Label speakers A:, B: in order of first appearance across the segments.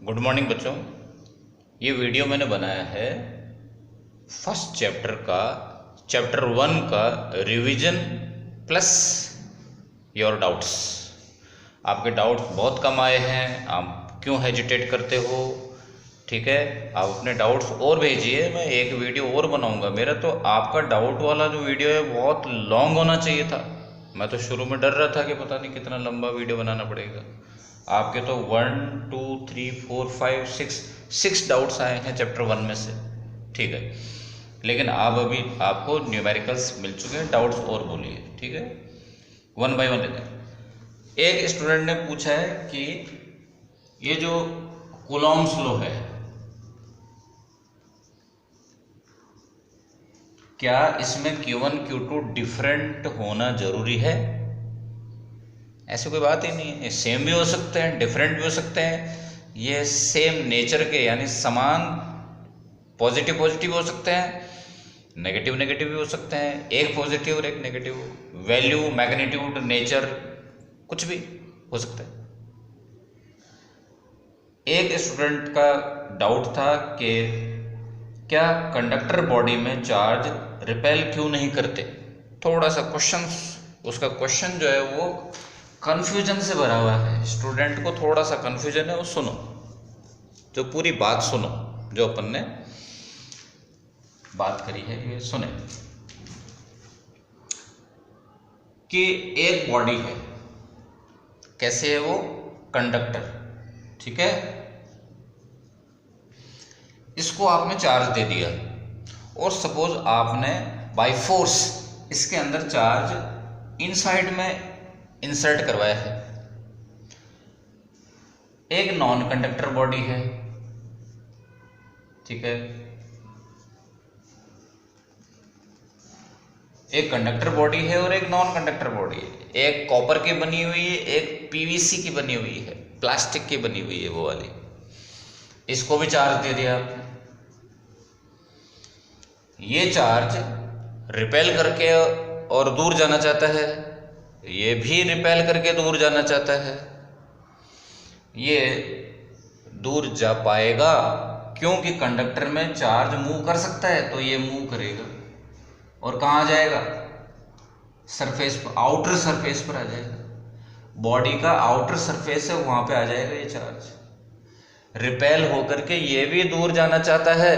A: Good morning बच्चों। ये video मैंने बनाया है फर्स्ट चैप्टर 1 का रिवीजन प्लस योर डाउट्स। आपके डाउट्स बहुत कम आए हैं, आप क्यों हेजिटेट करते हो? ठीक है, आप अपने डाउट्स और भेजिए, मैं एक वीडियो और बनाऊंगा। मेरा तो आपका डाउट वाला जो वीडियो है बहुत लॉन्ग होना चाहिए था। मैं तो शुरू में डर रहा था कि पता नहीं कितना लंबा वीडियो बनाना पड़ेगा। आपके तो 1 2 3 4 5 6 डाउट्स आए हैं चैप्टर 1 में से, ठीक है। लेकिन आप अभी आपको न्यूमेरिकल्स मिल चुके हैं, डाउट्स और बोलिए, ठीक है। 1 बाय 1 लेते हैं। एक स्टूडेंट ने पूछा है कि ये जो कूलॉम्स लॉ है, क्या इसमें Q1 Q2 डिफरेंट होना जरूरी है? ऐसी कोई बात ही नहीं है, सेम भी हो सकते हैं, डिफरेंट भी हो सकते हैं। ये सेम नेचर के यानी समान पॉजिटिव हो सकते हैं, नेगेटिव भी हो सकते हैं। एक पॉजिटिव और एक नेगेटिव, वैल्यू, मैग्नीट्यूड, नेचर, कुछ भी हो सकता है। एक स्टूडेंट का डाउट था कि क्या कंडक्टर बॉडी में चार्ज रिपेल क्यों नहीं करते। थोड़ा सा उसका क्वेश्चन जो है वो कंफ्यूजन से भरा हुआ है। स्टूडेंट को थोड़ा सा कंफ्यूजन है, वो सुनो, जो पूरी बात सुनो, जो अपन ने बात करी है ये सुने। कि एक बॉडी है, कैसे है वो? कंडक्टर, ठीक है। इसको आपने चार्ज दे दिया और सपोज आपने बाय फोर्स इसके अंदर चार्ज इनसाइड में इंसर्ट करवाया है। एक नॉन कंडक्टर बॉडी है, ठीक है। एक कंडक्टर बॉडी है और एक नॉन कंडक्टर बॉडी है। एक कॉपर की बनी हुई है, एक पीवीसी की बनी हुई है, प्लास्टिक की बनी हुई है वो वाली। इसको भी चार्ज दे दिया आपने। ये चार्ज रिपेल करके और दूर जाना चाहता है, ये भी रिपेल करके दूर जाना चाहता है। ये दूर जा पाएगा क्योंकि कंडक्टर में चार्ज मूव कर सकता है, तो ये मूव करेगा और कहाँ जाएगा? सरफेस पर, आउटर सरफेस पर आ जाएगा। बॉडी का आउटर सरफेस है, वहां पे आ जाएगा ये चार्ज। रिपेल होकर के ये भी दूर जाना चाहता है,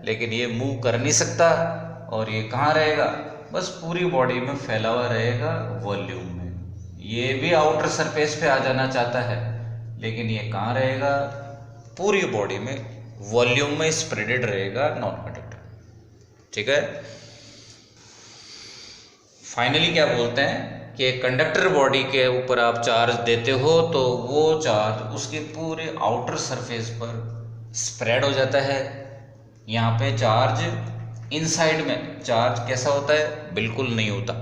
A: लेकिन ये मूव कर नहीं सकता, और ये कहाँ रहेगा? बस पूरी बॉडी में फैला हुआ रहेगा वॉल्यूम में। ये भी आउटर सरफेस पे आ जाना चाहता है, लेकिन ये कहाँ रहेगा? पूरी बॉडी में वॉल्यूम में स्प्रेडेड रहेगा, नॉन कंडक्टर, ठीक है। फाइनली क्या बोलते हैं कि कंडक्टर बॉडी के ऊपर आप चार्ज देते हो तो वो चार्ज उसके पूरे आउटर सरफेस पर स्प्रेड हो जाता है। यहाँ पे चार्ज इनसाइड में चार्ज कैसा होता है? बिल्कुल नहीं होता।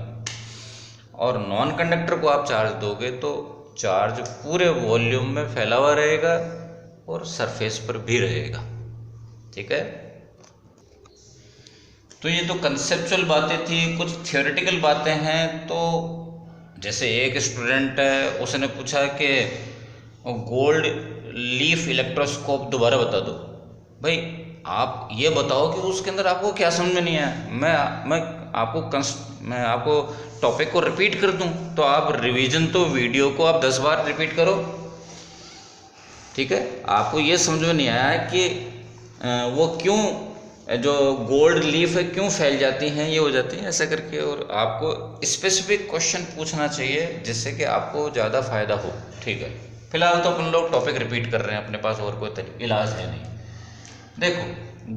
A: और नॉन कंडक्टर को आप चार्ज दोगे तो चार्ज पूरे वॉल्यूम में फैला हुआ रहेगा और सरफेस पर भी रहेगा, ठीक है। तो ये तो कंसेप्चुअल बातें थी, कुछ थियोरेटिकल बातें हैं। तो जैसे एक स्टूडेंट है, उसने पूछा कि गोल्ड लीफ इलेक्ट्रोस्कोप दोबारा बता दो। भाई आप ये बताओ कि उसके अंदर आपको क्या समझ में नहीं आया। मैं आपको टॉपिक को रिपीट कर दूं तो आप रिवीजन, तो वीडियो को आप 10 बार रिपीट करो, ठीक है। आपको ये समझ में नहीं आया कि वो क्यों, जो गोल्ड लीफ है क्यों फैल जाती हैं, ये हो जाती हैं ऐसा करके। और आपको स्पेसिफिक क्वेश्चन पूछना चाहिए जिससे कि आपको ज़्यादा फायदा हो, ठीक है। फिलहाल तो अपन लोग टॉपिक रिपीट कर रहे हैं, अपने पास और कोई इलाज है नहीं। देखो,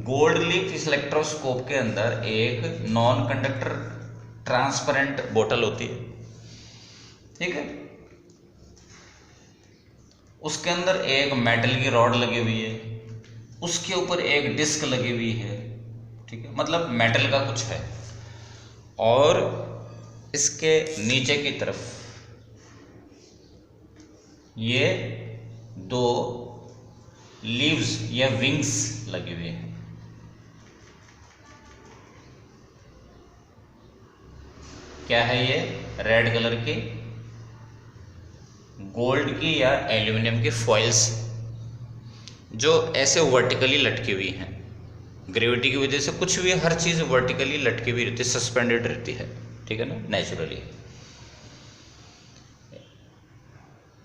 A: गोल्ड लीफ इलेक्ट्रोस्कोप के अंदर एक नॉन कंडक्टर ट्रांसपेरेंट बोतल होती है, ठीक है। उसके अंदर एक मेटल की रॉड लगी हुई है, उसके ऊपर एक डिस्क लगी हुई है, ठीक है, मतलब मेटल का कुछ है। और इसके नीचे की तरफ ये 2 लीव्स या विंग्स लगे हुए हैं। क्या है ये? रेड कलर की गोल्ड की या एल्यूमिनियम की फॉइल्स। जो ऐसे वर्टिकली लटकी हुई हैं। ग्रेविटी की वजह से कुछ भी, हर चीज़ वर्टिकली लटकी हुई रहती है, सस्पेंडेड रहती है, ठीक है ना, नेचुरली।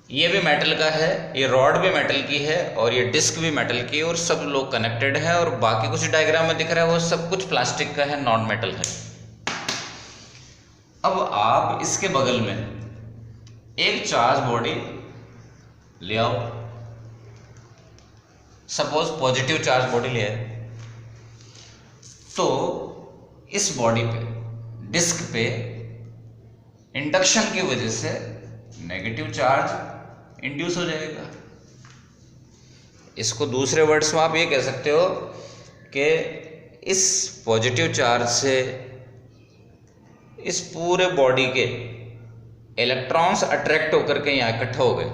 A: ये भी मेटल का है, ये रॉड भी मेटल की है और ये डिस्क भी मेटल की है और सब लोग कनेक्टेड है। और बाकी कुछ डायग्राम में दिख रहा है वो सब कुछ प्लास्टिक का है, नॉन मेटल है। अब आप इसके बगल में एक चार्ज बॉडी ले आओ, सपोज पॉजिटिव चार्ज बॉडी ले आए, तो इस बॉडी पे, डिस्क पे इंडक्शन की वजह से नेगेटिव चार्ज इंड्यूस हो जाएगा। इसको दूसरे वर्ड्स में आप ये कह सकते हो कि इस पॉजिटिव चार्ज से इस पूरे बॉडी के इलेक्ट्रॉन्स अट्रैक्ट होकर के यहाँ इकट्ठा हो गए।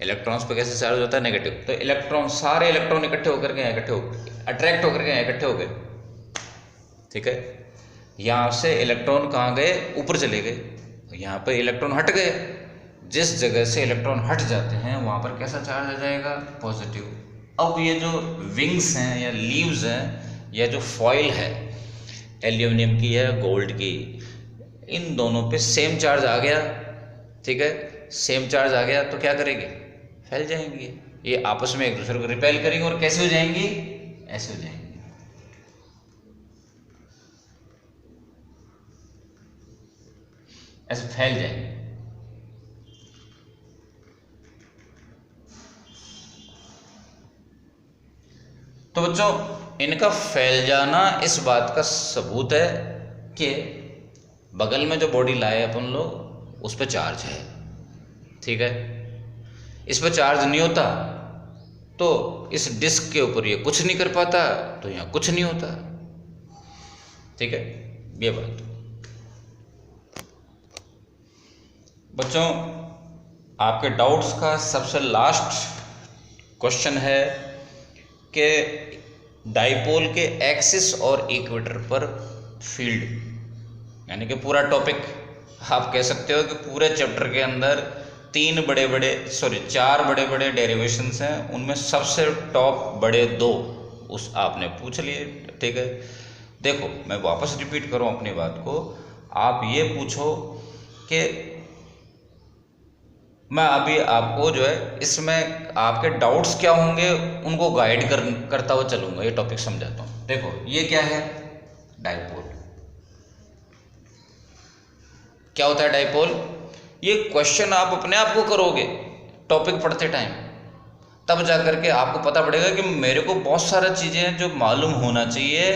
A: इलेक्ट्रॉन्स पे कैसे चार्ज होता है, नेगेटिव, तो इलेक्ट्रॉन, सारे इलेक्ट्रॉन इकट्ठे होकर के यहाँ इकट्ठे हो गए, अट्रैक्ट होकर के यहाँ इकट्ठे हो गए, ठीक है। यहाँ से इलेक्ट्रॉन कहाँ गए, ऊपर चले गए, यहाँ पे इलेक्ट्रॉन हट गए। जिस जगह से इलेक्ट्रॉन हट जाते हैं वहाँ पर कैसा चार्ज आ जाएगा, पॉजिटिव। अब ये जो विंग्स हैं या लीव्स हैं या जो फॉइल है एल्यूमिनियम की या गोल्ड की, इन दोनों पे सेम चार्ज आ गया, ठीक है। सेम चार्ज आ गया तो क्या करेंगे, फैल जाएंगे, ये आपस में एक दूसरे को रिपेल करेंगे और कैसे हो जाएंगी, ऐसे हो जाएंगे, ऐसे फैल जाएंगे। तो बच्चों, इनका फैल जाना इस बात का सबूत है कि बगल में जो बॉडी लाए अपन लोग उस पर चार्ज है, ठीक है। इस पर चार्ज नहीं होता तो इस डिस्क के ऊपर ये कुछ नहीं कर पाता, तो यहाँ कुछ नहीं होता, ठीक है, ये बात। बच्चों, आपके डाउट्स का सबसे लास्ट क्वेश्चन है कि डाइपोल के एक्सिस और इक्वेटर पर फील्ड, यानी कि पूरा टॉपिक आप कह सकते हो कि पूरे चैप्टर के अंदर चार बड़े बड़े डेरिवेशंस हैं, उनमें सबसे टॉप बड़े दो उस आपने पूछ लिए, ठीक है। देखो, मैं वापस रिपीट करूं अपनी बात को, आप ये पूछो कि मैं अभी आपको जो है इसमें आपके डाउट्स क्या होंगे उनको गाइड करता हुआ चलूंगा, ये टॉपिक समझाता हूँ। देखो, ये क्या है, डाइपोल। क्या होता है डाइपोल, ये क्वेश्चन आप अपने आप को करोगे टॉपिक पढ़ते टाइम, तब जाकर के आपको पता पड़ेगा कि मेरे को बहुत सारा चीज़ें हैं जो मालूम होना चाहिए,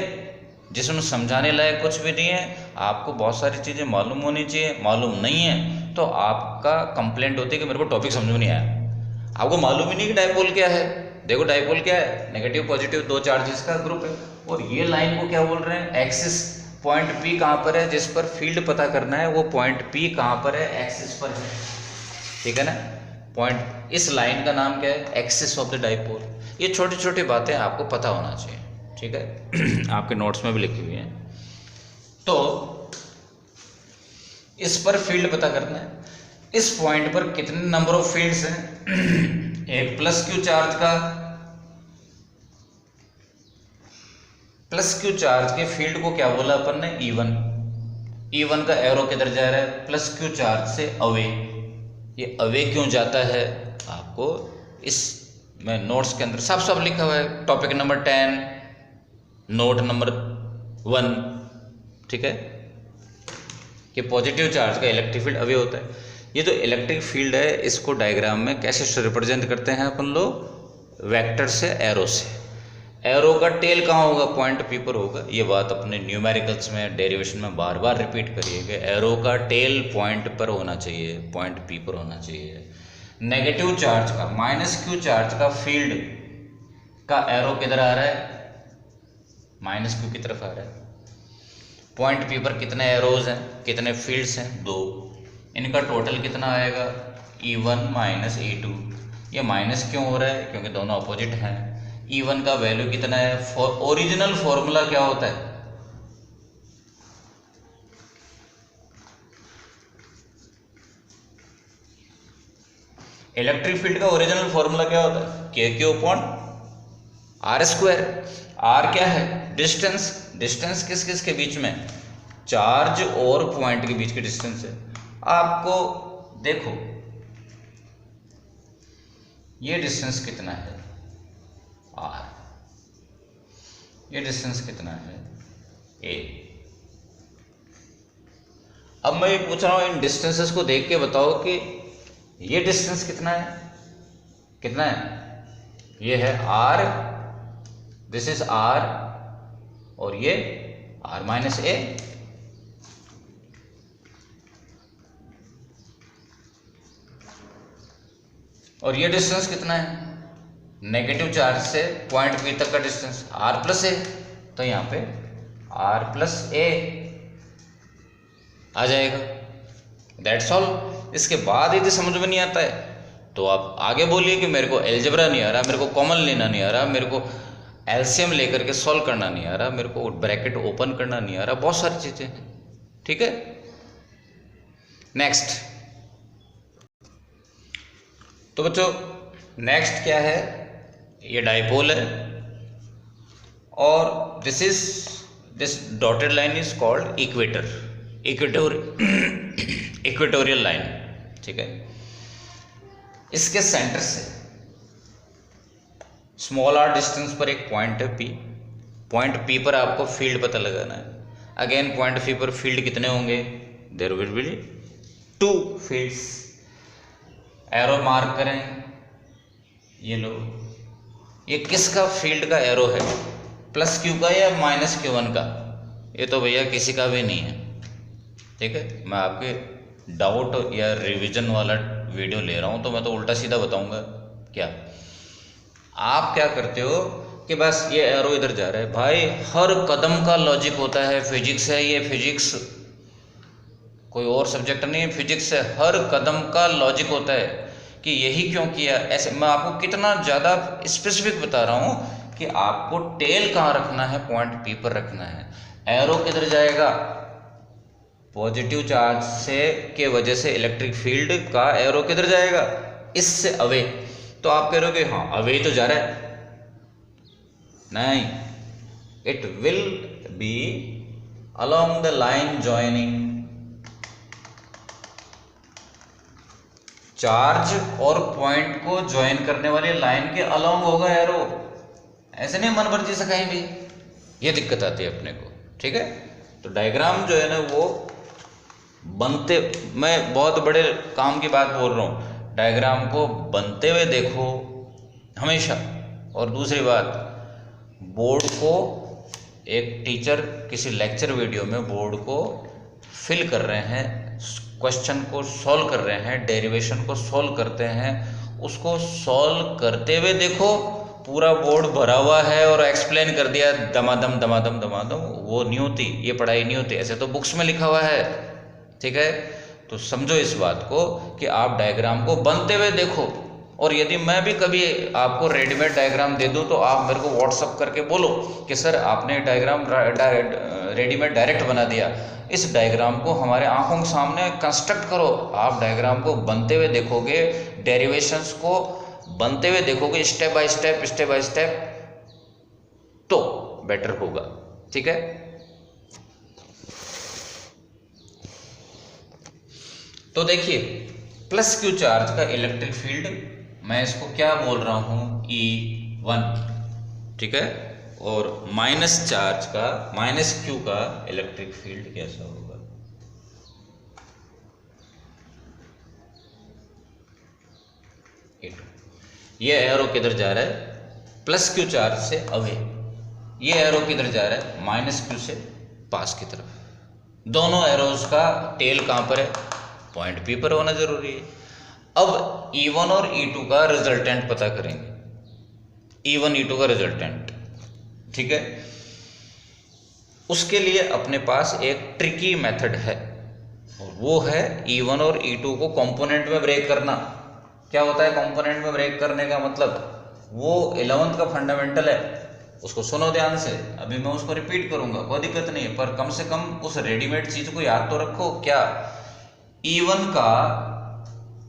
A: जिसमें समझाने लायक कुछ भी नहीं है। आपको बहुत सारी चीज़ें मालूम होनी चाहिए, मालूम नहीं है तो आपका कंप्लेंट होती है कि मेरे को टॉपिक समझ में नहीं आया। आपको मालूम ही नहीं कि डाइपोल क्या है। देखो, डाइपोल क्या है, नेगेटिव पॉजिटिव दो चार्जेस का ग्रुप है, और ये लाइन को क्या बोल रहे हैं, एक्सिस। पॉइंट पी कहाँ पर है, जिस पर फील्ड पता करना है वो पॉइंट पी कहाँ पर है, एक्सिस पर है, ठीक है ना। पॉइंट, इस लाइन का नाम क्या है, एक्सिस ऑफ द डाइपोल। ये छोटी छोटी बातें आपको पता होना चाहिए, ठीक है। आपके नोट्स में भी लिखी हुई हैं। तो इस पर फील्ड पता करना है, इस पॉइंट पर कितने नंबर ऑफ फील्ड्स हैं, एक प्लस क्यू चार्ज का, प्लस क्यू चार्ज के फील्ड को क्या बोला अपन ने, E1। E1 का एरो किधर जा रहा है, प्लस क्यू चार्ज से अवे। ये अवे क्यों जाता है, आपको इस में नोट्स के अंदर सब सब लिखा हुआ है, टॉपिक नंबर 10, नोट नंबर 1, ठीक है, कि पॉजिटिव चार्ज का इलेक्ट्रिक फील्ड अवे होता है। ये जो इलेक्ट्रिक फील्ड है इसको डायग्राम में कैसे रिप्रेजेंट करते हैं अपन लोग, वेक्टर से, एरो से। एरो का टेल कहाँ होगा, पॉइंट पी पर होगा। ये बात अपने न्यूमेरिकल्स में, डेरिवेशन में बार बार रिपीट करिएगा, एरो का टेल पॉइंट पर होना चाहिए, पॉइंट पी पर होना चाहिए। नेगेटिव चार्ज का, माइनस क्यू चार्ज का फील्ड का एरो किधर आ रहा है, माइनस क्यू की तरफ आ रहा है। पॉइंट पी पर कितने एरोज हैं, कितने फील्ड्स हैं, 2। इनका टोटल कितना आएगा, E1 माइनस E2। ये माइनस क्यों हो रहा है, क्योंकि दोनों अपोजिट हैं। E1 का वैल्यू कितना है, ओरिजिनल फॉर्मूला क्या होता है, इलेक्ट्रिक फील्ड का ओरिजिनल फॉर्मूला क्या होता है? K Q upon R square. R क्या है? डिस्टेंस। डिस्टेंस किस किस के बीच में? चार्ज और पॉइंट के बीच की डिस्टेंस है। आपको देखो ये डिस्टेंस कितना है? आर। ये डिस्टेंस कितना है? ए। अब मैं ये पूछ रहा हूं इन डिस्टेंसेस को देख के बताओ कि ये डिस्टेंस कितना है? कितना है? ये है आर, दिस इज आर, और ये आर माइनस ए। और ये डिस्टेंस कितना है? नेगेटिव चार्ज से पॉइंट बी तक का डिस्टेंस आर प्लस ए, तो यहां पे आर प्लस ए आ जाएगा। That's all. इसके बाद यदि समझ में नहीं आता है तो आप आगे बोलिए कि मेरे को अलजेब्रा नहीं आ रहा, मेरे को कॉमन लेना नहीं आ रहा, मेरे को एलसीएम लेकर के सॉल्व करना नहीं आ रहा, मेरे को ब्रैकेट ओपन करना नहीं आ रहा, बहुत सारी चीजें हैं। ठीक है, नेक्स्ट। तो बच्चों नेक्स्ट क्या है? ये डाइपोल है और this dotted line is called equator, equatorial line. ठीक है, इसके सेंटर से स्मॉल आर डिस्टेंस पर एक पॉइंट है पी। पॉइंट पी पर आपको फील्ड पता लगाना है। अगेन पॉइंट पी पर फील्ड कितने होंगे? There will be 2 fields. Arrow mark करें, ये लो, ये किसका फील्ड का एरो है? प्लस क्यू का या माइनस Q1 का? ये तो भैया किसी का भी नहीं है। ठीक है, मैं आपके डाउट या रिवीजन वाला वीडियो ले रहा हूँ तो मैं तो उल्टा सीधा बताऊंगा। क्या आप क्या करते हो कि बस ये एरो इधर जा रहा है। भाई हर कदम का लॉजिक होता है। फिजिक्स है ये, फिजिक्स कोई और सब्जेक्ट नहीं है, फिजिक्स है। हर कदम का लॉजिक होता है कि यही क्यों किया ऐसे। मैं आपको कितना ज़्यादा स्पेसिफिक बता रहा हूँ कि आपको टेल कहाँ रखना है, पॉइंट पी पर रखना है। एरो किधर जाएगा? पॉजिटिव चार्ज से के वजह से इलेक्ट्रिक फील्ड का एरो किधर जाएगा? इससे अवे। तो आप कह रहे हो कि हाँ अवे तो जा रहा है, नहीं, it will be along the line joining. Charge और पॉइंट को ज्वाइन करने वाली लाइन के अलोंग होगा एरो। ऐसे नहीं मन मर्जी से कहीं भी, ये दिक्कत आती है अपने को। ठीक है, तो डायग्राम जो है ना वो बनते, मैं बहुत बड़े काम की बात बोल रहा हूँ, डायग्राम को बनते हुए देखो हमेशा। और दूसरी बात, बोर्ड को एक टीचर किसी लेक्चर वीडियो में बोर्ड को फिल कर रहे हैं, क्वेश्चन को सॉल्व कर रहे हैं, डेरिवेशन को सॉल्व करते हैं, उसको सॉल्व करते हुए देखो। पूरा बोर्ड भरा हुआ है और एक्सप्लेन कर दिया दमादम दमादम दमादम, वो नहीं होती, ये पढ़ाई नहीं होती। ऐसे तो बुक्स में लिखा हुआ है। ठीक है, तो समझो इस बात को कि आप डायग्राम को बनते हुए देखो। और यदि मैं भी कभी आपको रेडीमेड डायग्राम दे दूं तो आप मेरे को व्हाट्सअप करके बोलो कि सर आपने डायग्राम रेडीमेड डायरेक्ट बना दिया, इस डायग्राम को हमारे आंखों के सामने कंस्ट्रक्ट करो। आप डायग्राम को बनते हुए देखोगे, डेरिवेशंस को बनते हुए देखोगे, स्टेप बाय स्टेप, तो बेटर होगा। ठीक है, तो देखिए प्लस क्यू चार्ज का इलेक्ट्रिक फील्ड, मैं इसको क्या बोल रहा हूं? E1। ठीक है, और माइनस चार्ज का, माइनस क्यू का इलेक्ट्रिक फील्ड कैसा होगा? ये एरो किधर जा रहा है? प्लस क्यू चार्ज से अवे। ये एरो किधर जा रहा है? माइनस क्यू से पास की तरफ। दोनों एरोज का टेल कहां पर है? पॉइंट पी पर होना जरूरी है। अब E1 और E2 का रिजल्टेंट पता करेंगे। E1 E2 का रिजल्टेंट, ठीक है, उसके लिए अपने पास एक ट्रिकी मेथड है, और वो है E1 और E2 को कंपोनेंट में ब्रेक करना। क्या होता है कंपोनेंट में ब्रेक करने का मतलब? वो 11th का फंडामेंटल है, उसको सुनो ध्यान से। अभी मैं उसको रिपीट करूंगा, कोई दिक्कत नहीं है, पर कम से कम उस रेडीमेड चीज को याद तो रखो। क्या E1 का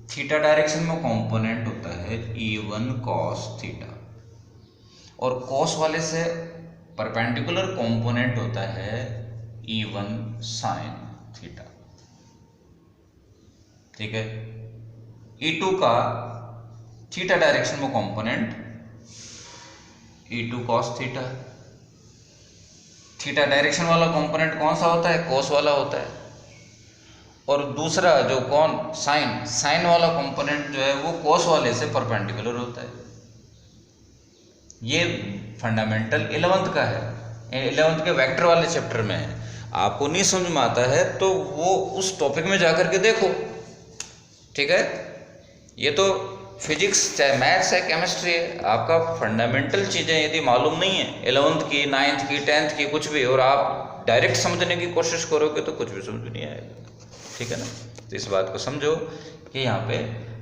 A: थीटा डायरेक्शन में कंपोनेंट होता है E1 cos थीटा, और कॉस वाले से परपेंडिकुलर कंपोनेंट होता है E1 sin थीटा। ठीक है, E2 का थीटा डायरेक्शन में component E2 cos theta. Theta direction वाला कंपोनेंट कौन सा होता है? कॉस वाला होता है। और दूसरा जो साइन वाला कंपोनेंट जो है वो कॉस वाले से परपेंडिकुलर होता है। ये फंडामेंटल 11th का है, 11th के वेक्टर वाले चैप्टर में है। आपको नहीं समझ में आता है तो वो उस टॉपिक में जाकर के देखो। ठीक है, ये तो फिजिक्स चाहे मैथ्स है केमिस्ट्री है, आपका फंडामेंटल चीज़ें यदि मालूम नहीं है 11th की 9th की 10th की कुछ भी, और आप डायरेक्ट समझने की कोशिश करोगे तो कुछ भी समझ नहीं आएगा। ठीक है ना, तो इस बात को समझो कि यहाँ पे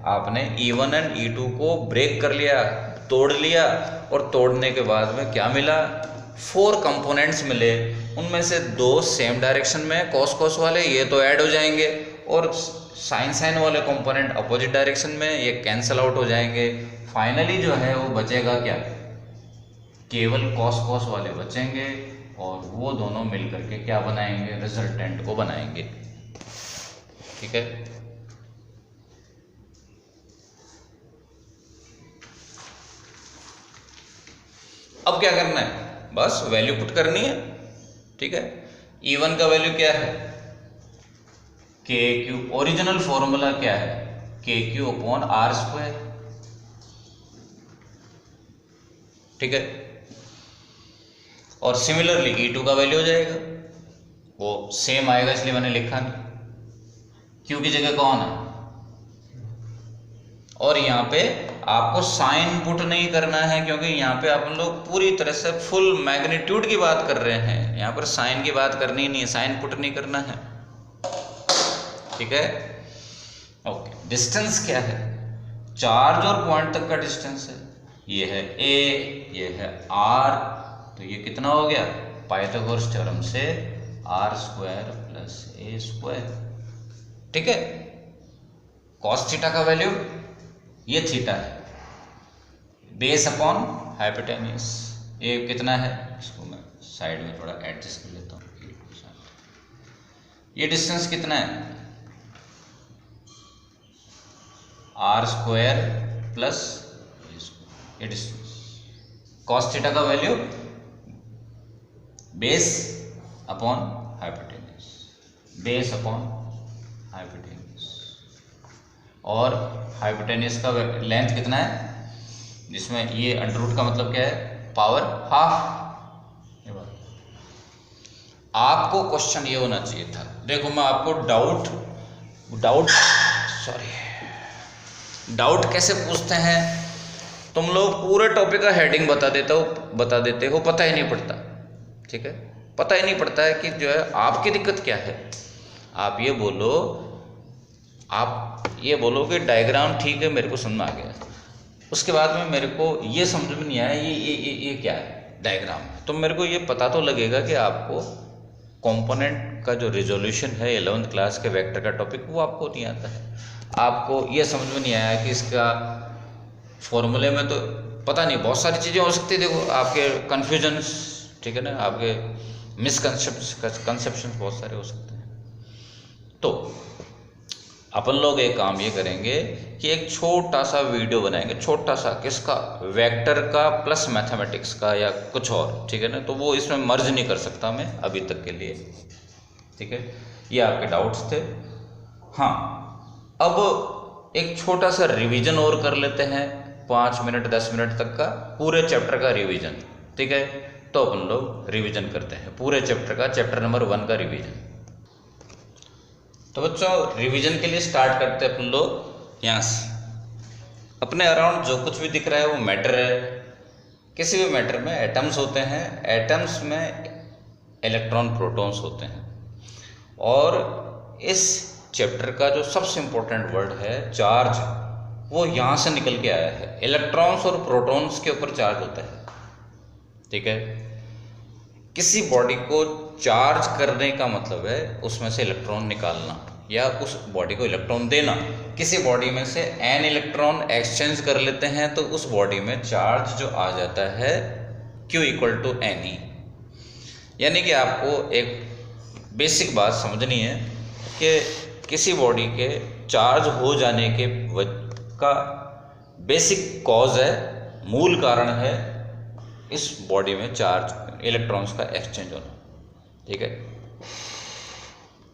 A: आपने E1 एंड E2 को ब्रेक कर लिया, तोड़ लिया, और तोड़ने के बाद में क्या मिला? 4 कंपोनेंट्स मिले, उनमें से 2 सेम डायरेक्शन में कॉस वाले, ये तो ऐड हो जाएंगे, और साइन वाले कंपोनेंट अपोजिट डायरेक्शन में, ये कैंसल आउट हो जाएंगे। फाइनली जो है वो बचेगा क्या? केवल कॉस वाले बचेंगे, और वो दोनों मिलकर के क्या बनाएंगे? रिजल्टेंट को बनाएंगे। ठीक है, अब क्या करना है? बस वैल्यू पुट करनी है। ठीक है, E1 का वैल्यू क्या है? KQ। ओरिजिनल फॉर्मूला क्या है? KQ upon R square. ठीक है, और सिमिलरली E2 का वैल्यू हो जाएगा, वो सेम आएगा, इसलिए मैंने लिखा नहीं, Q की जगह कौन है? और यहाँ पे आपको साइन पुट नहीं करना है, क्योंकि यहाँ पे अपन लोग पूरी तरह से फुल मैग्नीट्यूड की बात कर रहे हैं, यहाँ पर साइन की बात करनी नहीं है, साइन पुट नहीं करना है। ठीक है, ओके। डिस्टेंस क्या है? चार्ज और पॉइंट तक का डिस्टेंस है, ये है A, ये है R, तो ये कितना हो गया? पाइथागोरस थ्योरम से R square plus A square. ठीक है, कॉस थीटा का वैल्यू ये थीटा है, बेस अपॉन हाइपोटेन्यूस, ये कितना है? इसको मैं साइड में थोड़ा एडजस्ट कर लेता हूँ। ये डिस्टेंस कितना है? R स्क्वायर प्लस ये डिस्टेंस। कॉस थीटा का value base upon hypotenuse, base upon hypotenuse, और हाइपोटेन्यूस का लेंथ कितना है? जिसमें ये अंडर रूट का मतलब क्या है? Power half. आपको क्वेश्चन ये होना चाहिए था, देखो मैं आपको डाउट कैसे पूछते हैं? तुम लोग पूरे टॉपिक का हेडिंग बता देते हो, पता ही नहीं पड़ता। ठीक है, पता ही नहीं पड़ता है कि जो है आपकी दिक्कत क्या है। आप ये बोलो कि डायग्राम ठीक है, मेरे को समझ में आ गया, उसके बाद में मेरे को ये समझ में नहीं आया ये क्या है डायग्राम में, तो मेरे को ये पता तो लगेगा कि आपको कंपोनेंट का जो रिजोल्यूशन है 11th क्लास के वेक्टर का टॉपिक वो आपको नहीं आता है। आपको ये समझ में नहीं आया कि इसका फॉर्मूले में तो पता नहीं, बहुत सारी चीज़ें हो सकती है। देखो आपके कन्फ्यूजन्स, ठीक है ना, आपके मिसकंसेप्शन बहुत सारे हो सकते हैं। तो अपन लोग एक काम ये करेंगे कि एक छोटा सा वीडियो बनाएंगे, छोटा सा, किसका? वेक्टर का प्लस मैथमेटिक्स का या कुछ और। ठीक है ना, तो वो इसमें मर्ज नहीं कर सकता मैं अभी तक के लिए। ठीक है, ये आपके डाउट्स थे। हाँ, अब एक छोटा सा रिवीजन और कर लेते हैं, 5 मिनट 10 मिनट तक का पूरे चैप्टर का रिवीजन। ठीक है, तो अपन लोग रिवीजन करते हैं पूरे चैप्टर का, चैप्टर नंबर 1 का रिवीजन। तो बच्चों रिवीजन के लिए स्टार्ट करते हैं अपन लोग यहाँ से। अपने अराउंड जो कुछ भी दिख रहा है वो मैटर है। किसी भी मैटर में एटम्स होते हैं, एटम्स में इलेक्ट्रॉन प्रोटॉन्स होते हैं, और इस चैप्टर का जो सबसे इम्पोर्टेंट वर्ड है चार्ज, वो यहाँ से निकल के आया है। इलेक्ट्रॉन्स और प्रोटॉन्स के ऊपर चार्ज होता है। ठीक है, किसी बॉडी को चार्ज करने का मतलब है उसमें से इलेक्ट्रॉन निकालना। या उस बॉडी को इलेक्ट्रॉन देना। किसी बॉडी में से n इलेक्ट्रॉन एक्सचेंज कर लेते हैं तो उस बॉडी में चार्ज जो आ जाता है Q इक्वल टू Ne। यानी कि आपको एक बेसिक बात समझनी है कि किसी बॉडी के चार्ज हो जाने के का बेसिक कॉज है, मूल कारण है इस बॉडी में चार्ज इलेक्ट्रॉन्स का एक्सचेंज होना। ठीक है,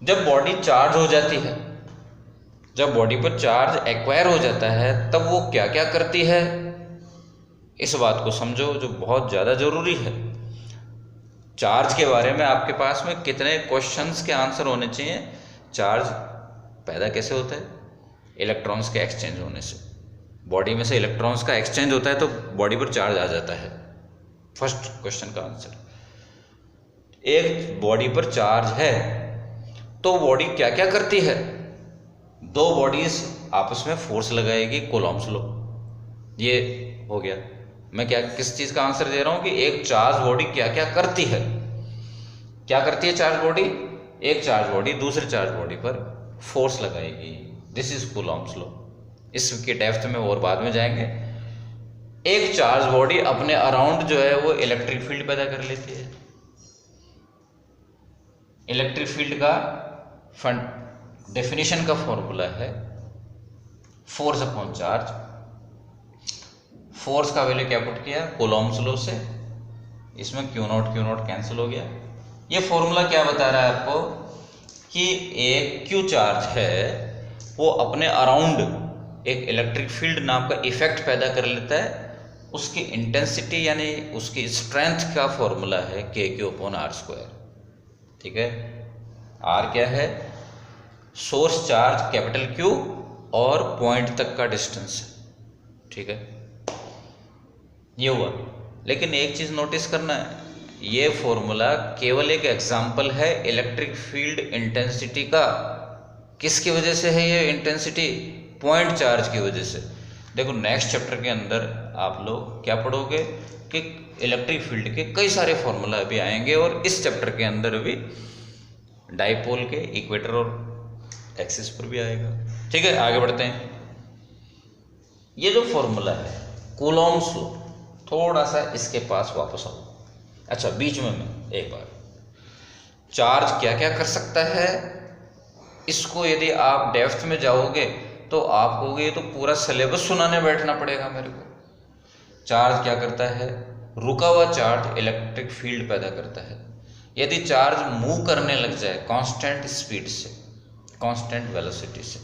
A: जब बॉडी चार्ज हो जाती है, जब बॉडी पर चार्ज एक्वायर हो जाता है, तब वो क्या क्या करती है, इस बात को समझो जो बहुत ज़्यादा ज़रूरी है। चार्ज के बारे में आपके पास में कितने क्वेश्चंस के आंसर होने चाहिए। चार्ज पैदा कैसे होता है? इलेक्ट्रॉन्स के एक्सचेंज होने से। बॉडी में से इलेक्ट्रॉन्स का एक्सचेंज होता है तो बॉडी पर चार्ज आ जाता है। फर्स्ट क्वेश्चन का आंसर। एक बॉडी पर चार्ज है तो बॉडी क्या क्या करती है? दो बॉडीज आपस में फोर्स लगाएगी, कूलॉम्स लॉ। ये हो गया। मैं क्या किस चीज़ का आंसर दे रहा हूँ कि एक चार्ज बॉडी क्या क्या करती है। क्या करती है चार्ज बॉडी? एक चार्ज बॉडी दूसरे चार्ज बॉडी पर फोर्स लगाएगी। This is Coulomb's law. इसके डेप्थ में और बाद में जाएंगे। एक चार्ज बॉडी अपने अराउंड जो है वो इलेक्ट्रिक फील्ड पैदा कर लेती है। इलेक्ट्रिक फील्ड का डेफिनेशन का फॉर्मूला है फोर्स अपॉन चार्ज। फोर्स का वैल्यू क्या पुट किया? कूलॉम्स लॉ से। इसमें Q नॉट कैंसिल हो गया। ये फॉर्मूला क्या बता रहा है आपको कि एक Q चार्ज है वो अपने अराउंड एक इलेक्ट्रिक फील्ड नाम का इफेक्ट पैदा कर लेता है। उसकी इंटेंसिटी यानी उसकी स्ट्रेंथ का फॉर्मूला है KQ अपॉन R²। ठीक है, R क्या है? सोर्स चार्ज कैपिटल Q और पॉइंट तक का डिस्टेंस। ठीक है, ये हुआ। लेकिन एक चीज़ नोटिस करना है, ये फॉर्मूला केवल एक एग्जाम्पल है इलेक्ट्रिक फील्ड इंटेंसिटी का। किसकी वजह से है ये इंटेंसिटी? पॉइंट चार्ज की वजह से। देखो नेक्स्ट चैप्टर के अंदर आप लोग क्या पढ़ोगे कि इलेक्ट्रिक फील्ड के कई सारे फॉर्मूला अभी आएंगे और इस चैप्टर के अंदर भी डाइपोल के इक्वेटर और एक्सिस पर भी आएगा। ठीक है, आगे बढ़ते हैं। ये जो फॉर्मूला है कूलॉम्स लॉ, थोड़ा सा इसके पास वापस आओ। अच्छा, बीच में मैं एक बार, चार्ज क्या क्या कर सकता है, इसको यदि आप डेप्थ में जाओगे तो आप कहोगे ये तो पूरा सिलेबस सुनाने बैठना पड़ेगा मेरे को। चार्ज क्या करता है? रुका हुआ चार्ज इलेक्ट्रिक फील्ड पैदा करता है। यदि चार्ज मूव करने लग जाए कांस्टेंट स्पीड से, कांस्टेंट वेलोसिटी से,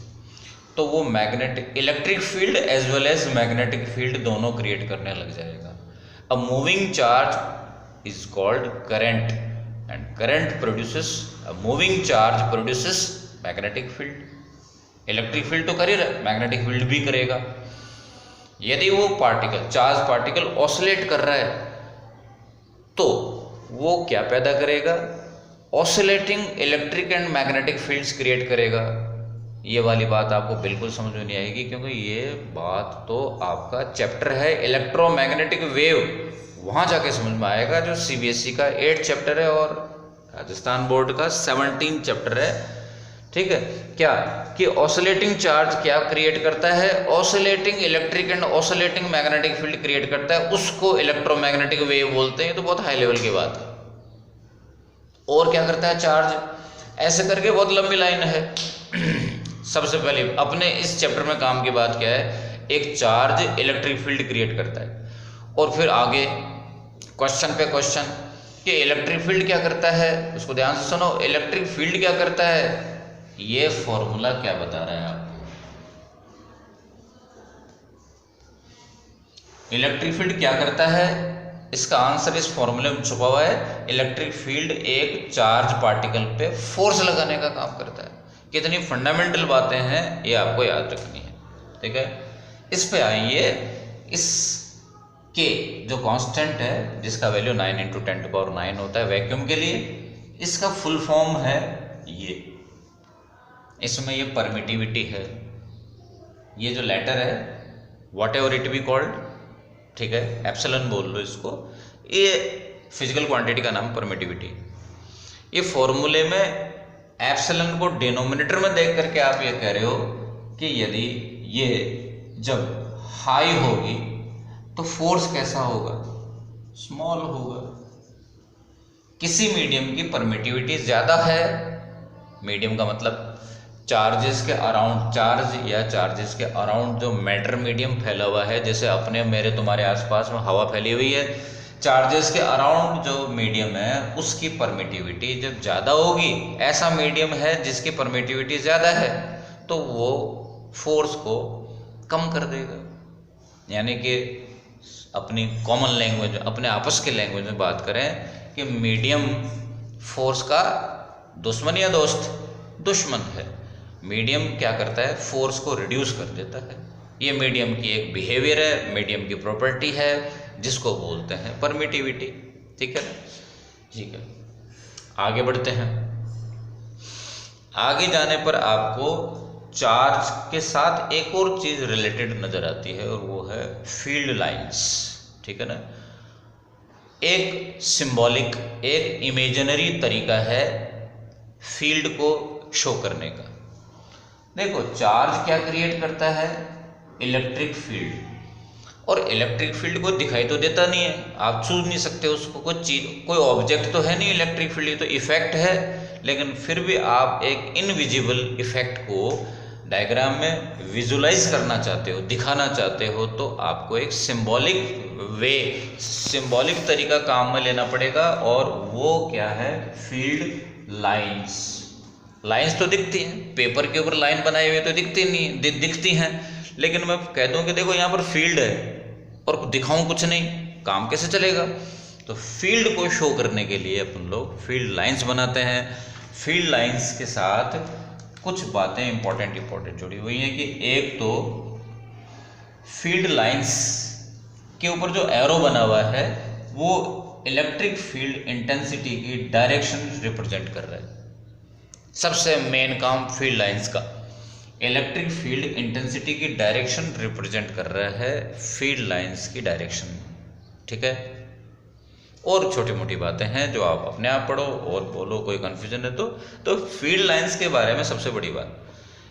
A: तो वो magnetic electric field as well as magnetic field दोनों क्रिएट करने लग जाएगा। A moving charge is called current and current produces a moving charge produces magnetic field। Electric field तो कर ही रहा है, मैग्नेटिक फील्ड भी करेगा। यदि वो पार्टिकल चार्ज पार्टिकल ऑसिलेट कर रहा है तो वो क्या पैदा करेगा? Oscillating electric and magnetic fields create करेगा। ये वाली बात आपको बिल्कुल समझ में नहीं आएगी क्योंकि ये बात तो आपका चैप्टर है इलेक्ट्रोमैग्नेटिक वेव, वहाँ जाके समझ में आएगा, जो CBSE का 8 चैप्टर है और राजस्थान बोर्ड का 17 चैप्टर है। ठीक है, क्या कि ऑसिलेटिंग चार्ज क्या क्रिएट करता है? Oscillating electric and oscillating magnetic field create करता है, उसको इलेक्ट्रोमैग्नेटिक वेव बोलते हैं। तो बहुत हाई लेवल की बात है। और क्या करता है चार्ज? ऐसे करके बहुत लंबी लाइन है। सबसे पहले अपने इस चैप्टर में काम की बात क्या है? एक चार्ज इलेक्ट्रिक फील्ड क्रिएट करता है और फिर आगे क्वेश्चन पे क्वेश्चन कि इलेक्ट्रिक फील्ड क्या करता है, उसको ध्यान से सुनो। इलेक्ट्रिक फील्ड क्या करता है, ये फॉर्मूला क्या बता रहा है आपको? इलेक्ट्रिक फील्ड क्या करता है, इसका आंसर इस फॉर्मूले में छुपा हुआ है। इलेक्ट्रिक फील्ड एक चार्ज पार्टिकल पे फोर्स लगाने का काम करता है। कितनी फंडामेंटल बातें हैं ये आपको याद रखनी है। ठीक है, इस पे आइए। इस के जो कांस्टेंट है जिसका वैल्यू 9 × 10⁹ होता है वैक्यूम के लिए, इसका फुल फॉर्म है ये। इसमें ये परमिटिविटी है, ये जो लेटर है what ever it be called, ठीक है, एप्सिलॉन बोल लो इसको, ये फिजिकल क्वांटिटी का नाम परमिटिविटी। ये फॉर्मूले में एप्सिलॉन को डिनोमिनेटर में देख करके आप ये कह रहे हो कि यदि ये जब हाई होगी तो फोर्स कैसा होगा, स्मॉल होगा। किसी मीडियम की परमिटिविटी ज्यादा है, मीडियम का मतलब चार्जेस के अराउंड, चार्ज या चार्जेस के अराउंड जो मैटर मीडियम फैला हुआ है, जैसे अपने मेरे तुम्हारे आसपास में हवा फैली हुई है, चार्जेस के अराउंड जो मीडियम है उसकी परमिटिविटी जब ज़्यादा होगी, ऐसा मीडियम है जिसकी परमिटिविटी ज़्यादा है, तो वो फोर्स को कम कर देगा। यानी कि अपनी कॉमन लैंग्वेज, अपने आपस के लैंग्वेज में बात करें कि मीडियम फोर्स का दुश्मन या दोस्त, दुश्मन है। मीडियम क्या करता है, फोर्स को रिड्यूस कर देता है। ये मीडियम की एक बिहेवियर है, मीडियम की प्रॉपर्टी है, जिसको बोलते हैं परमिटिविटी। ठीक है, ठीक है, आगे बढ़ते हैं। आगे जाने पर आपको चार्ज के साथ एक और चीज रिलेटेड नजर आती है और वो है फील्ड लाइंस। ठीक है ना, एक सिंबॉलिक, एक इमेजिनरी तरीका है फील्ड को शो करने का। देखो, चार्ज क्या क्रिएट करता है, इलेक्ट्रिक फील्ड, और इलेक्ट्रिक फील्ड को दिखाई तो देता नहीं है, आप छू नहीं सकते उसको, कुछ चीज, कोई ऑब्जेक्ट तो है नहीं इलेक्ट्रिक फील्ड, तो इफेक्ट है, लेकिन फिर भी आप एक इनविजिबल इफेक्ट को डायग्राम में विजुलाइज करना चाहते हो, दिखाना चाहते हो, तो आपको एक सिंबॉलिक वे, सिंबॉलिक तरीका काम में लेना पड़ेगा, और वो क्या है, फील्ड लाइंस। लाइंस तो दिखती हैं, पेपर के ऊपर लाइन बनाई हुई तो दिखती नहीं, दिखती हैं, लेकिन मैं कह दूं कि देखो यहाँ पर फील्ड है और दिखाऊं कुछ नहीं, काम कैसे चलेगा। तो फील्ड को शो करने के लिए अपन लोग फील्ड लाइंस बनाते हैं। फील्ड लाइंस के साथ कुछ बातें इंपॉर्टेंट जुड़ी हुई हैं कि एक तो फील्ड लाइंस के ऊपर जो एरो बना हुआ है वो इलेक्ट्रिक फील्ड इंटेंसिटी की डायरेक्शन रिप्रेजेंट कर रहा है। सबसे मेन काम फील्ड लाइंस का, इलेक्ट्रिक फील्ड इंटेंसिटी की डायरेक्शन रिप्रेजेंट कर रहा है, फील्ड लाइंस की डायरेक्शन। ठीक है, और छोटी मोटी बातें हैं जो आप अपने आप पढ़ो और बोलो, कोई कंफ्यूजन है तो फील्ड लाइंस के बारे में सबसे बड़ी बात,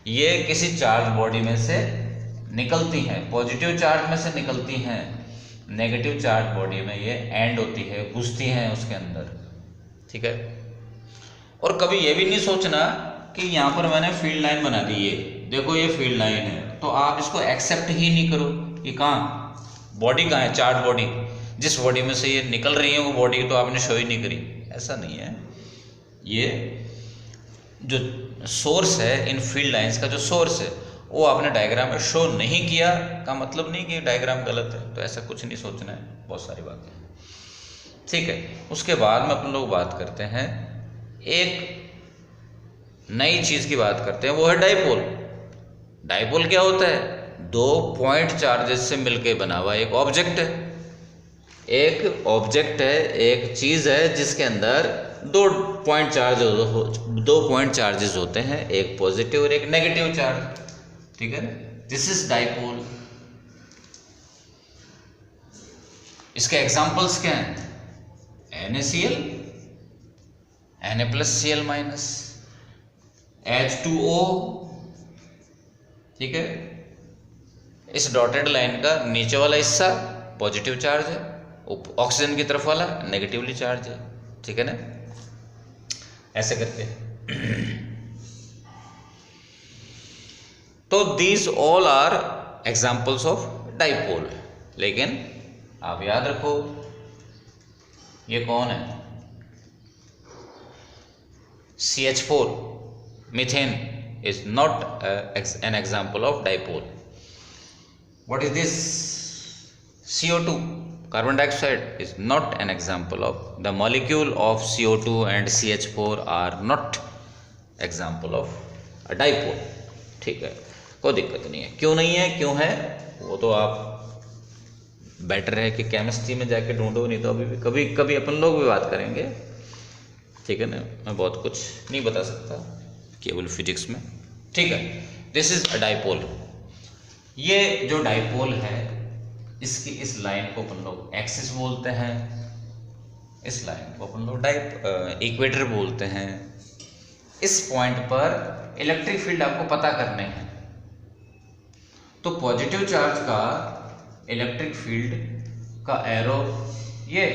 A: ये किसी चार्ज बॉडी में से निकलती हैं, पॉजिटिव चार्ज में से निकलती हैं, नेगेटिव चार्ज बॉडी में ये एंड होती है, घुसती हैं उसके अंदर। ठीक है, और कभी ये भी नहीं सोचना कि यहाँ पर मैंने फील्ड लाइन बना दी, ये देखो ये फील्ड लाइन है, तो आप इसको एक्सेप्ट ही नहीं करो कि कहाँ बॉडी कहाँ है, चार्ज बॉडी, जिस बॉडी में से ये निकल रही है वो बॉडी तो आपने शो ही नहीं करी, ऐसा नहीं है। ये जो सोर्स है, इन फील्ड लाइंस का जो सोर्स है वो आपने डायग्राम में शो नहीं किया का मतलब नहीं कि डायग्राम गलत है, तो ऐसा कुछ नहीं सोचना है, बहुत सारी बातें। ठीक है, उसके बाद में अपन लोग बात करते हैं, एक नई चीज की बात करते हैं, वो है डाइपोल। डाइपोल क्या होता है, दो पॉइंट चार्जेस से मिलकर बना हुआ एक ऑब्जेक्ट है। एक ऑब्जेक्ट है, एक चीज है जिसके अंदर दो पॉइंट चार्जेस होते हैं, एक पॉजिटिव और एक नेगेटिव चार्ज। ठीक है, दिस इज डाइपोल। इसके एग्जांपल्स क्या हैं, NaCl, Na+Cl-, H2O। ठीक है, इस डॉटेड लाइन का नीचे वाला हिस्सा पॉजिटिव चार्ज है, ऑक्सीजन की तरफ वाला नेगेटिवली चार्ज है। ठीक है ना, ऐसे करके। तो these all are examples of dipole. लेकिन आप याद रखो, ये कौन है, CH4 methane is not an example of dipole. What is this? CO2, carbon dioxide, is not an example of, the molecule of CO2 and CH4 are not example of a dipole. ठीक है, कोई दिक्कत नहीं है। क्यों नहीं है, क्यों है, वो तो आप बेटर है कि केमिस्ट्री में जाके ढूंढो, नहीं तो अभी भी कभी कभी अपन लोग भी बात करेंगे। ठीक है ना, मैं बहुत कुछ नहीं बता सकता केवल फिजिक्स में। ठीक है, दिस इज अ डाइपोल। ये जो डाइपोल है, इसकी इस लाइन को अपन लोग एक्सिस बोलते हैं, इस लाइन को अपन लोग इक्वेटर बोलते हैं। इस पॉइंट पर इलेक्ट्रिक फील्ड आपको पता करने हैं। तो पॉजिटिव चार्ज का इलेक्ट्रिक फील्ड का एरो ये,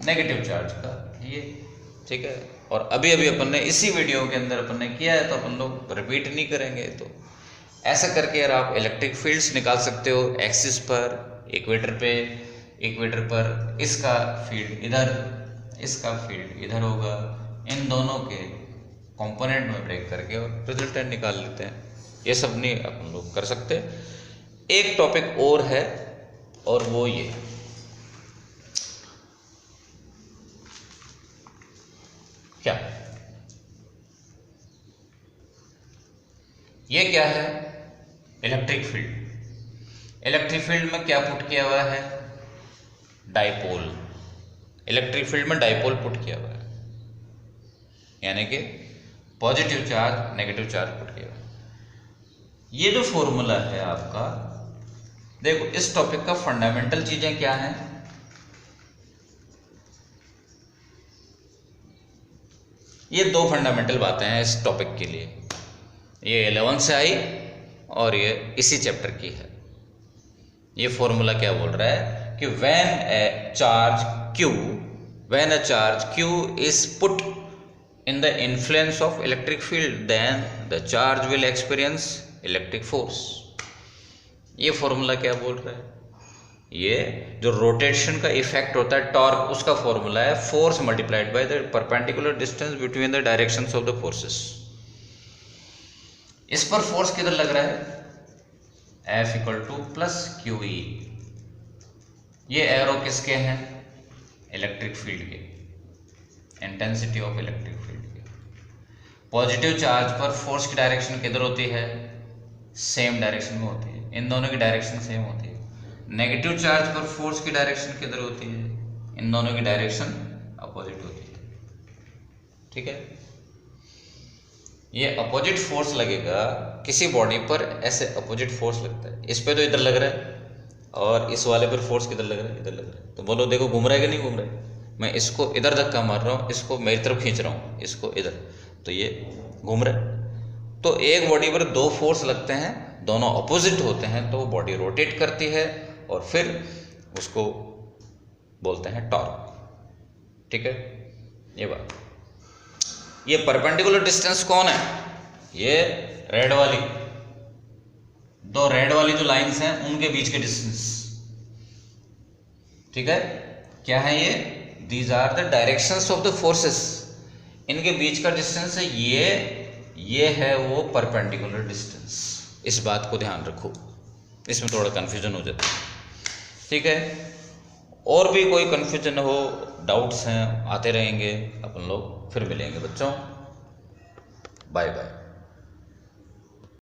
A: नेगेटिव चार्ज का ये, ठीक है। और अभी अभी अपन ने इसी वीडियो के अंदर अपन ने किया है, तो अपन लोग रिपीट नहीं करेंगे। तो ऐसा करके यार आप इलेक्ट्रिक फील्ड्स निकाल सकते हो एक्सिस पर, इक्वेटर पे, इक्वेटर पर इसका फील्ड इधर, इसका फील्ड इधर होगा, इन दोनों के कंपोनेंट में ब्रेक करके और रिजल्टेंट निकाल लेते हैं। ये सब नहीं अपन लोग कर सकते। एक टॉपिक और है, और वो ये क्या है? Electric field. इलेक्ट्रिक फील्ड में क्या पुट किया हुआ है? डाइपोल। इलेक्ट्रिक फील्ड में डाइपोल पुट किया हुआ है, यानी कि positive charge negative charge put किया हुआ है। ये जो फॉर्मूला है आपका, देखो इस टॉपिक का फंडामेंटल चीजें क्या हैं? ये दो फंडामेंटल बातें हैं इस टॉपिक के लिए। ये 11 से आई और ये इसी चैप्टर की है। ये फॉर्मूला क्या बोल रहा है कि when a charge Q is put in the influence of electric field, then the charge will experience electric force। ये फॉर्मूला क्या बोल रहा है? ये जो रोटेशन का इफेक्ट होता है टॉर्क, उसका फॉर्मूला है force multiplied by the perpendicular distance between the directions of the forces. इस पर फोर्स किधर लग रहा है? F = +QE। ये एरो किसके हैं? इलेक्ट्रिक फील्ड के, इंटेंसिटी ऑफ इलेक्ट्रिक फील्ड के। पॉजिटिव चार्ज पर फोर्स की डायरेक्शन किधर होती है? सेम डायरेक्शन में होती है, इन दोनों की डायरेक्शन सेम होती है। नेगेटिव चार्ज पर फोर्स की डायरेक्शन किधर होती है? इन दोनों की डायरेक्शन अपोजिट होती है, ठीक है। ये अपोजिट फोर्स लगेगा किसी बॉडी पर, ऐसे अपोजिट फोर्स लगता है। इस पे तो इधर लग रहा है, और इस वाले पर फोर्स किधर लग रहा है? इधर लग रहा है। तो बोलो देखो घूम रहा है कि नहीं घूम रहा है? मैं इसको इधर धक्का मार रहा हूँ, इसको मेरी तरफ खींच रहा हूँ, इसको इधर, तो ये घूम रहा है। तो एक बॉडी पर दो फोर्स लगते हैं, दोनों अपोजिट होते हैं, तो वो बॉडी रोटेट करती है और फिर उसको बोलते हैं टॉर्क, ठीक है। ये बात। ये परपेंडिकुलर डिस्टेंस कौन है? ये रेड वाली, दो रेड वाली जो लाइंस हैं उनके बीच के डिस्टेंस, ठीक है। क्या है ये? These are the directions of the forces. इनके बीच का डिस्टेंस है ये है वो परपेंडिकुलर डिस्टेंस। इस बात को ध्यान रखो, इसमें थोड़ा कन्फ्यूजन हो जाता है, ठीक है। और भी कोई कन्फ्यूजन हो, डाउट्स हैं, आते रहेंगे, अपन लोग फिर मिलेंगे बच्चों। Bye bye.